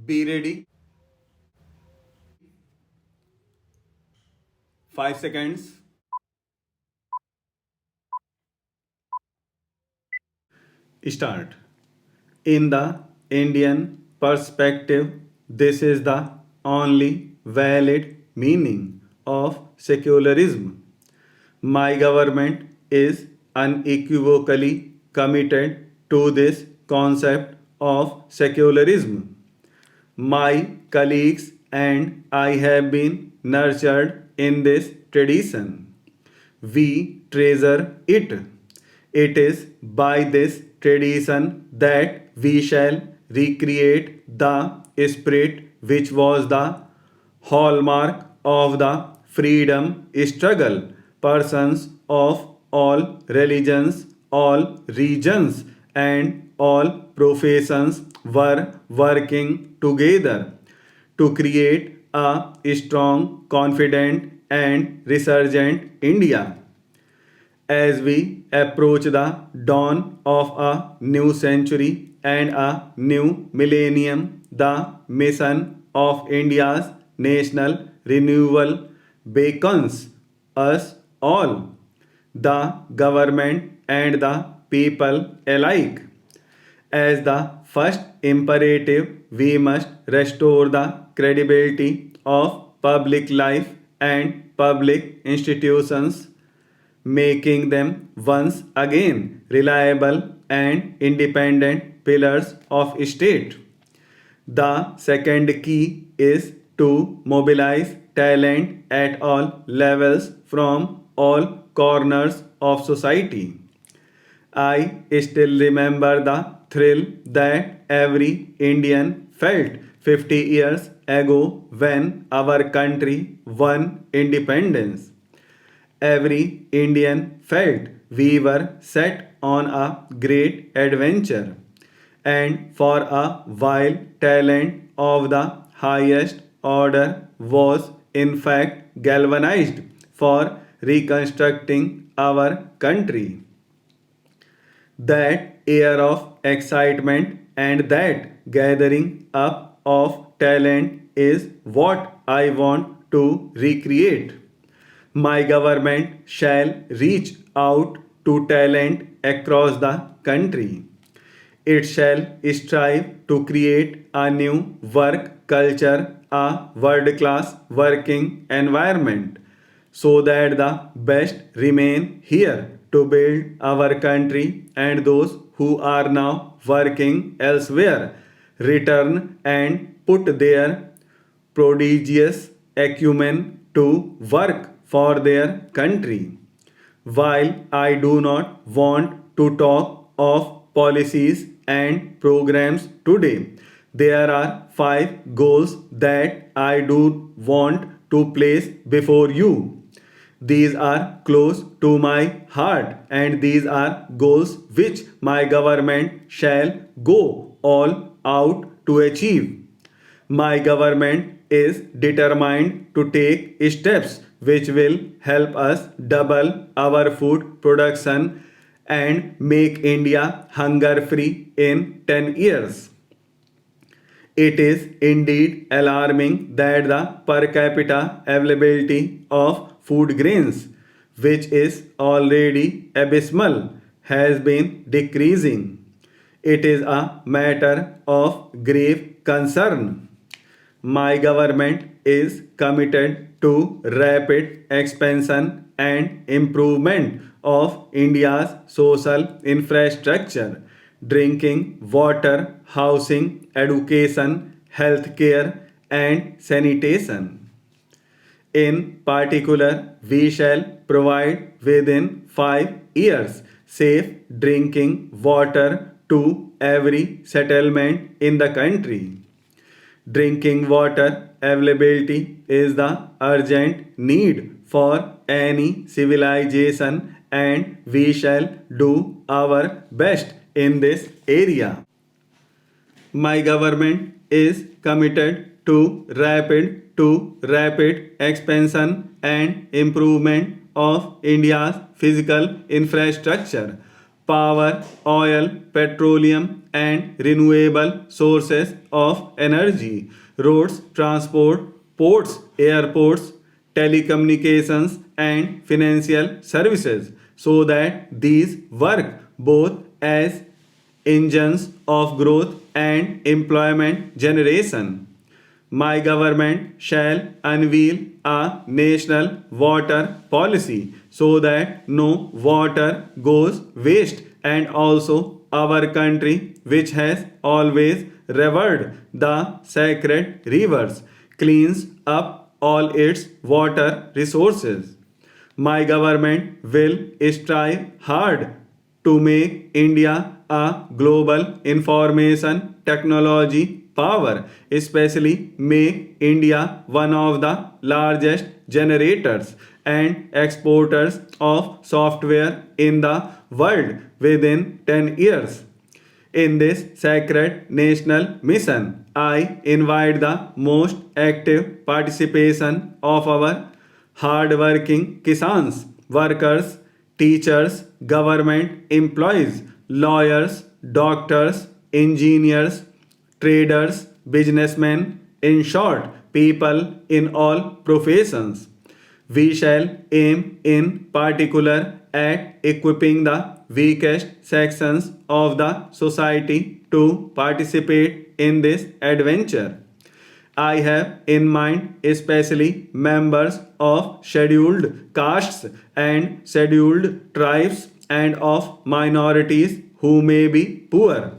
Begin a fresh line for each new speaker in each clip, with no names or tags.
Be ready. 5 seconds. Start. In the Indian perspective, this is the only valid meaning of secularism. My government is unequivocally committed to this concept of secularism. My colleagues and I have been nurtured in this tradition. We treasure it. It is by this tradition that we shall recreate the spirit which was the hallmark of the freedom struggle. Persons of all religions, all regions, and all professions were working together to create a strong, confident, and resurgent India. As we approach the dawn of a new century and a new millennium, the mission of India's national renewal beckons us all, the government and the people alike. As the first imperative, we must restore the credibility of public life and public institutions, making them once again reliable and independent pillars of state. The second key is to mobilize talent at all levels from all corners of society. I still remember the thrill that every Indian felt 50 years ago when our country won independence. Every Indian felt we were set on a great adventure, and for a while, talent of the highest order was in fact galvanized for reconstructing our country. That air of excitement and that gathering up of talent is what I want to recreate. My government shall reach out to talent across the country. It shall strive to create a new work culture, a world class working environment, so that the best remain here to build our country, and those who are now working elsewhere return and put their prodigious acumen to work for their country. While I do not want to talk of policies and programs today, there are five goals that I do want to place before you. These are close to my heart, and these are goals which my government shall go all out to achieve. My government is determined to take steps which will help us double our food production and make India hunger free in 10 years. It is indeed alarming that the per capita availability of food grains, which is already abysmal, has been decreasing. It is a matter of grave concern. My government is committed to rapid expansion and improvement of India's social infrastructure, drinking water, housing, education, healthcare, and sanitation. In particular, we shall provide within 5 years safe drinking water to every settlement in the country. Drinking water availability is the urgent need for any civilization, and we shall do our best in this area. My government is committed to rapid expansion and improvement of India's physical infrastructure, power, oil, petroleum, and renewable sources of energy, roads, transport, ports, airports, telecommunications, and financial services, so that these work both as engines of growth and employment generation. My government shall unveil a national water policy so that no water goes waste, and also our country, which has always revered the sacred rivers, cleans up all its water resources. My government will strive hard to make India a global information technology power, especially make India one of the largest generators and exporters of software in the world within 10 years. In this sacred national mission, I invite the most active participation of our hard-working kisans, workers, teachers, government employees, lawyers, doctors, engineers, traders, businessmen, in short, people in all professions. We shall aim in particular at equipping the weakest sections of the society to participate in this adventure. I have in mind especially members of scheduled castes and scheduled tribes and of minorities who may be poor.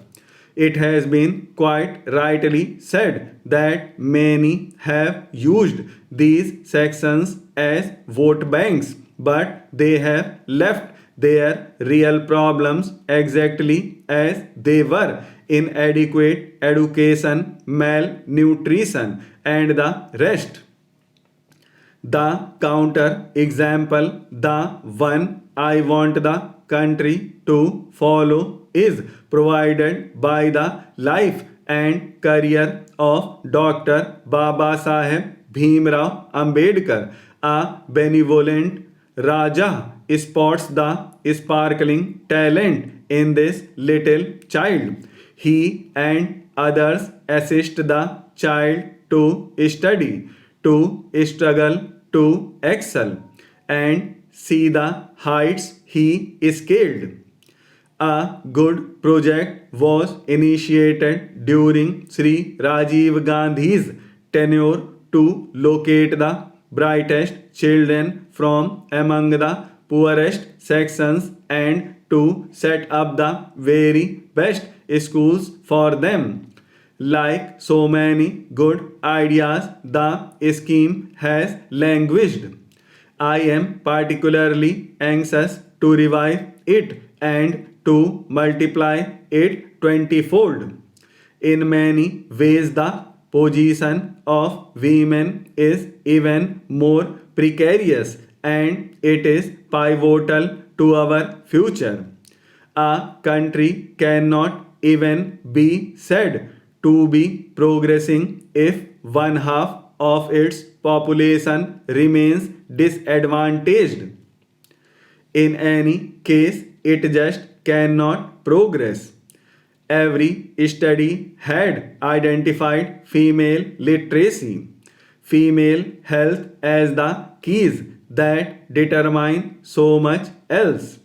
It has been quite rightly said that many have used these sections as vote banks, but they have left their real problems exactly as they were: inadequate education, malnutrition, and the rest. The counter example, the one I want the country to follow, is provided by the life and career of Dr. Baba Saheb Bhimrao Ambedkar. A benevolent Raja spots the sparkling talent in this little child. He and others assist the child to study, to struggle, to excel, and see the heights he scaled. A good project was initiated during Sri Rajiv Gandhi's tenure to locate the brightest children from among the poorest sections and to set up the very best schools for them. Like so many good ideas, the scheme has languished. I am particularly anxious to revive it and to multiply it 20-fold. In many ways, the position of women is even more precarious, and it is pivotal to our future. A country cannot even be said to be progressing if one half of its population remains disadvantaged. In any case, it just cannot progress. Every study had identified female literacy, female health as the keys that determine so much else.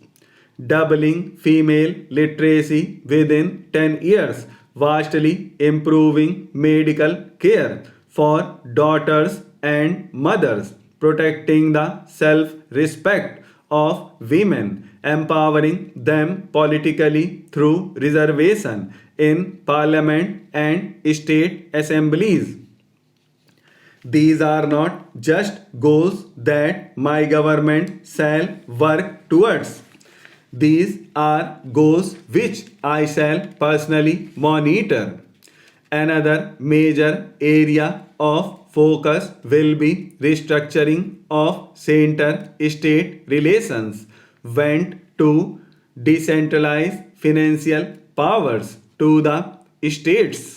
Doubling female literacy within 10 years, vastly improving medical care for daughters and mothers, protecting the self respect of women, empowering them politically through reservation in parliament and state assemblies. These are not just goals that my government shall work towards. These are goals which I shall personally monitor. Another major area of focus will be restructuring of center state relations, went to decentralize financial powers to the states.